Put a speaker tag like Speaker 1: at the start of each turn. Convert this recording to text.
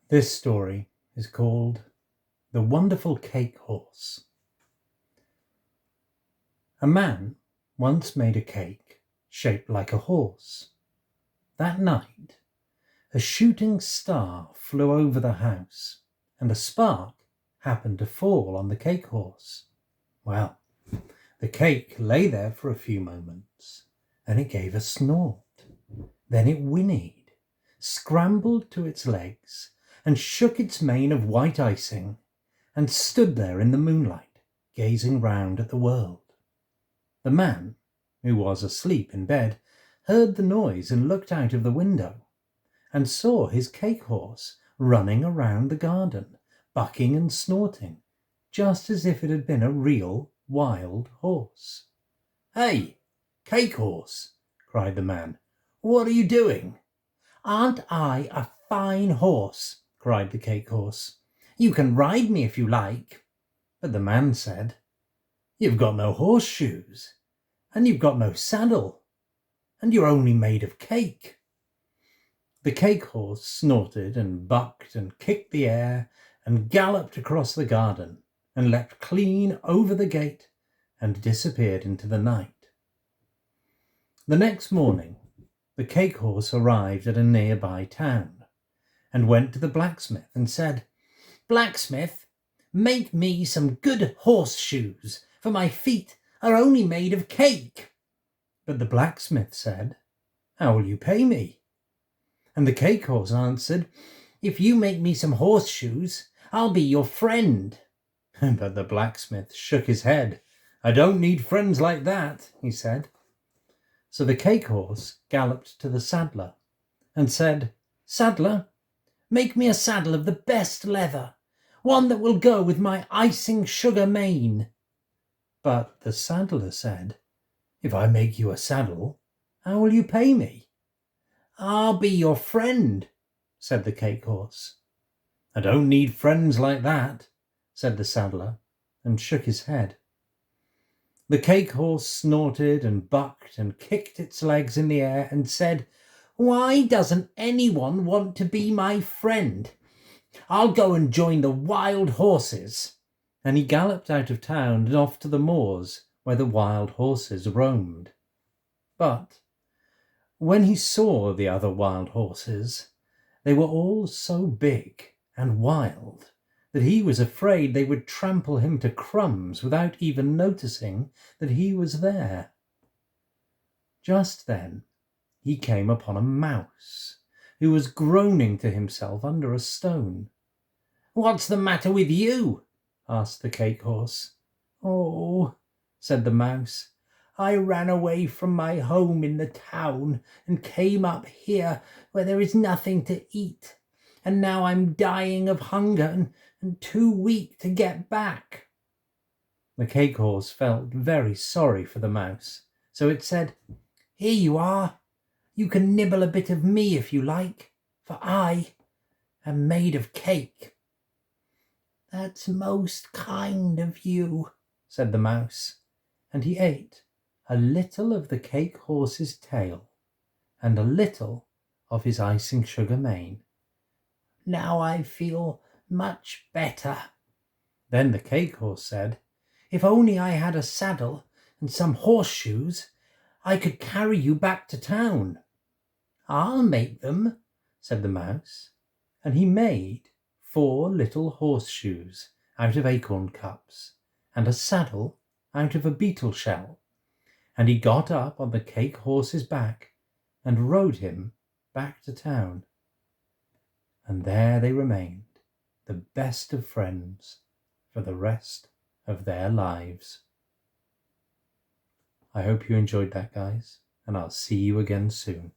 Speaker 1: This story is called The Wonderful Cake Horse. A man once made a cake shaped like a horse. That night, a shooting star flew over the house, and a spark happened to fall on the cake horse. Well, the cake lay there for a few moments, then it gave a snort. Then it whinnied, scrambled to its legs, and shook its mane of white icing, and stood there in the moonlight, gazing round at the world. The man, who was asleep in bed, heard the noise and looked out of the window, and saw his cake horse running around the garden, bucking and snorting, just as if it had been a real wild horse. "Hey, cake horse!" cried the man. "What are you doing?" "Aren't I a fine horse?" cried the cake horse. "You can ride me if you like." But the man said, "You've got no horseshoes, and you've got no saddle, and you're only made of cake." The cake horse snorted and bucked and kicked the air and galloped across the garden and leapt clean over the gate and disappeared into the night. The next morning, the cake horse arrived at a nearby town and went to the blacksmith and said, "Blacksmith, make me some good horseshoes, for my feet are only made of cake." But the blacksmith said, "How will you pay me?" And the cake horse answered, "If you make me some horseshoes, I'll be your friend." But the blacksmith shook his head. "I don't need friends like that," he said. So the cake horse galloped to the saddler and said, "Saddler, make me a saddle of the best leather, one that will go with my icing sugar mane." But the saddler said, "If I make you a saddle, how will you pay me?" "I'll be your friend," said the cake horse. "I don't need friends like that," said the saddler, and shook his head. The cake horse snorted and bucked and kicked its legs in the air and said, "Why doesn't anyone want to be my friend? I'll go and join the wild horses." And he galloped out of town and off to the moors where the wild horses roamed. But when he saw the other wild horses, they were all so big and wild that he was afraid they would trample him to crumbs without even noticing that he was there. Just then he came upon a mouse who was groaning to himself under a stone. "What's the matter with you?" asked the cake horse. "Oh," said the mouse, "I ran away from my home in the town and came up here where there is nothing to eat, and now I'm dying of hunger and too weak to get back." The cake horse felt very sorry for the mouse, so it said, "Here you are. You can nibble a bit of me if you like, for I am made of cake." "That's most kind of you," said the mouse, and he ate a little of the cake horse's tail and a little of his icing sugar mane. "Now I feel much better." Then the cake horse said, "If only I had a saddle and some horseshoes, I could carry you back to town." "I'll make them," said the mouse, and he made 4 little horseshoes out of acorn cups and a saddle out of a beetle shell, and he got up on the cake horse's back and rode him back to town. And there they remained, the best of friends for the rest of their lives. I hope you enjoyed that, guys, and I'll see you again soon.